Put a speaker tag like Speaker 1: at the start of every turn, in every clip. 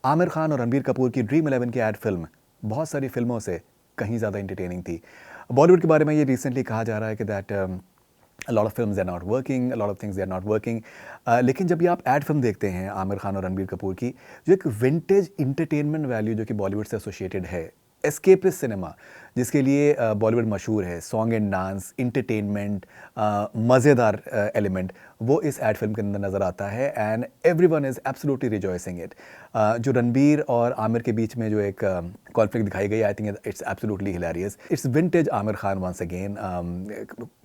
Speaker 1: आमिर खान और रणबीर कपूर की ड्रीम 11 की एड फिल्म बहुत सारी फिल्मों से कहीं ज़्यादा इंटरटेनिंग थी। बॉलीवुड के बारे में ये रिसेंटली कहा जा रहा है कि that a lot of films are not working, a lot of things they are not working. लेकिन जब ये आप एड फिल्म देखते हैं आमिर खान और रणबीर कपूर की, जो एक विंटेज इंटरटेनमेंट वैल्यू जो कि बॉलीवुड से एसोसिएटेड है, एस्केपिस्ट सिनेमा जिसके लिए बॉलीवुड मशहूर है, सॉन्ग एंड डांस, इंटरटेनमेंट, मज़ेदार एलिमेंट, वो इस एड फिल्म के अंदर नज़र आता है and everyone is absolutely rejoicing it. जो रणबीर और आमिर के बीच में जो एक कॉन्फ्लिक्ट दिखाई गई, I think it's absolutely hilarious. It's vintage Aamir Khan once again.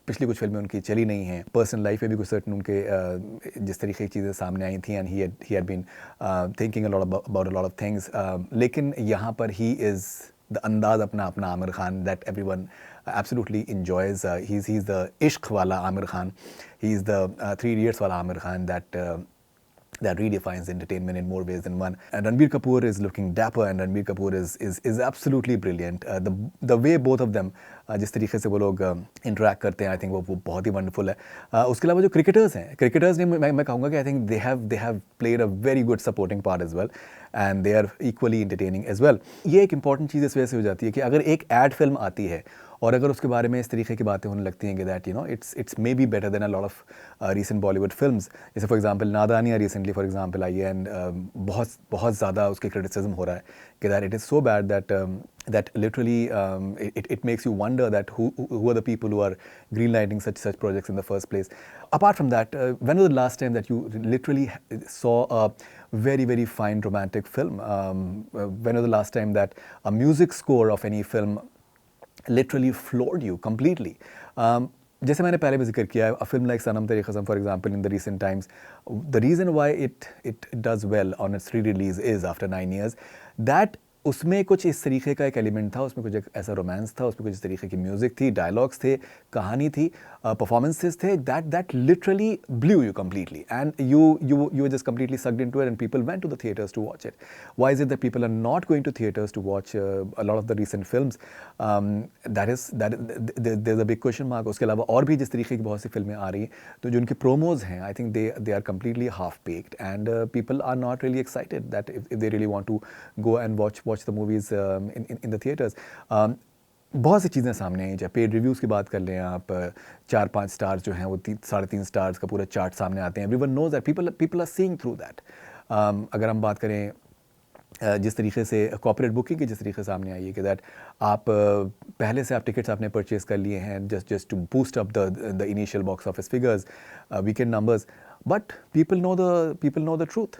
Speaker 1: पिछली कुछ फिल्में उनकी चली नहीं हैं, पर्सनल लाइफ में भी कुछ सर्टन उनके जिस तरीके की चीज़ें सामने आई थी and he had been thinking about a lot of things, लेकिन यहाँ पर ही इज़ द अंदाज़ अपना अपना Aamir Khan that everyone absolutely enjoys. He's the ishq wala Amir Khan. He's the Three Idiots wala Amir Khan that redefines entertainment in more ways than one. And Ranbir Kapoor is looking dapper, and Ranbir Kapoor is absolutely brilliant. The way both of them जिस तरीके से वो लोग interact करते हैं, I think वो बहुत ही wonderful है। उसके अलावा जो क्रिकेटर्स ने मैं कहूँगा कि I think they have played a very good supporting part as well and they are equally entertaining as well. ये एक इंपॉर्टेंट चीज़ इस वजह से हो जाती है कि अगर एक एड फिल्म आती है और अगर उसके बारे में इस तरीके की बातें होने लगती हैं कि that it's may be better than a lot of recent Bollywood films, जैसे for example Nadaaniyan recently for example आई है एंड बहुत ज़्यादा उसके क्रिटिसिज्म हो रहा है कि that it is so bad that literally it makes you wonder that who are the people who are greenlighting such projects in the first place. Apart from that, when was the last time that you literally saw a very fine romantic film? When was the last time that a music score of any film literally floored you completely? जैसे मैंने पहले भी जिक्र किया है, a film like Sanam Tere Qasam for example in the recent times, the reason why it does well on its re-release is after 9 years that उसमें कुछ इस तरीके का एक एलिमेंट था, उसमें कुछ एक ऐसा रोमांस था, उसमें कुछ इस तरीके की म्यूज़िक थी, डायलॉग्स थे, कहानी थी, परफॉर्मेंसेस थे, that literally blue you completely and you were just completely sucked into it and people went to the theaters to watch it. Why is it that people are not going to theaters to watch a lot of the recent films? There's a big question mark. उसके अलावा और भी जिस तरीके की बहुत सी फिल्में आ रही हैं, तो जो उनके प्रोमोज हैं, I think they are completely half baked and people are not really excited that if they really want to go and watch the movies in the theaters. बहुत सी चीज़ें सामने आई, चाहे पेड रिव्यूज़ की बात कर लें आप, 4-5 स्टार्स जो हैं वो 3.5 स्टार्स का पूरा चार्ट सामने आते हैं। Everyone knows that people are seeing through that. अगर हम बात करें जिस तरीके से कॉर्पोरेट बुकिंग की जिस तरीके से सामने आई है कि दैट आप पहले से आप टिकट्स आपने परचेज कर लिए हैं just to boost up the initial box office figures, weekend numbers, but people know the truth.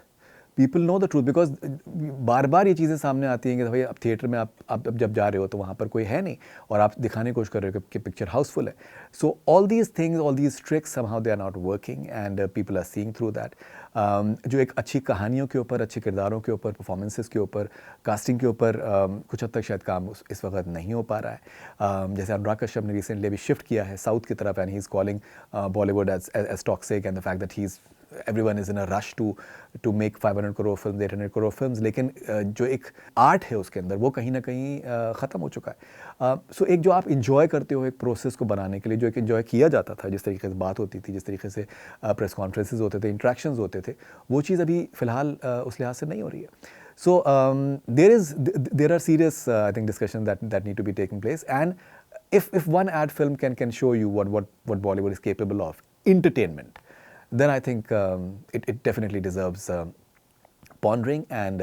Speaker 1: People know the truth because बार बार ये चीज़ें सामने आती हैं कि भाई अब थिएटर में आप जब जा रहे हो तो वहाँ पर कोई है नहीं और आप दिखाने की कोशिश कर रहे हो कि पिक्चर हाउसफुल है। So all these things, all these tricks somehow they are not working and people are seeing through that. जो एक अच्छी कहानियों के ऊपर, अच्छे किरदारों के ऊपर, परफॉर्मेंसेस के ऊपर, कास्टिंग के ऊपर कुछ हद तक शायद काम इस वक्त नहीं हो पा रहा है। जैसे अनुराग कश्यप ने रिसेंटली अभी शिफ्ट किया है साउथ की तरफ and he is calling Bollywood as toxic and the fact that he is everyone is in a rush to make 500 crore films, 800 crore films, लेकिन जो एक आर्ट है उसके अंदर वो कहीं ना कहीं ख़त्म हो चुका है। सो एक जो आप इंजॉय करते हो एक प्रोसेस को बनाने के लिए, जो एक इंजॉय किया जाता था, जिस तरीके से बात होती थी, जिस तरीके से प्रेस कॉन्फ्रेंसेज होते थे, इंट्रैक्शंस होते थे, वो चीज़ अभी फ़िलहाल उस लिहाज से नहीं हो रही है। So there are serious I think discussions that need to be taking place, and if one ad film can show you what Bollywood is capable of, entertainment, then I think it definitely deserves pondering, and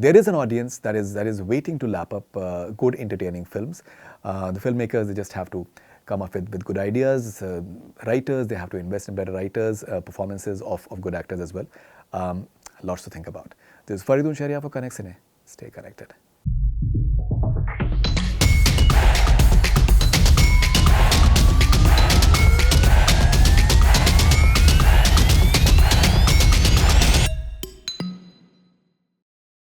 Speaker 1: there is an audience that is waiting to lap up good entertaining films. The filmmakers, they just have to come up with good ideas. Writers, they have to invest in better writers, performances of good actors as well. Lots to think about. This is Faridun Sharia for Connect Cine. Stay connected.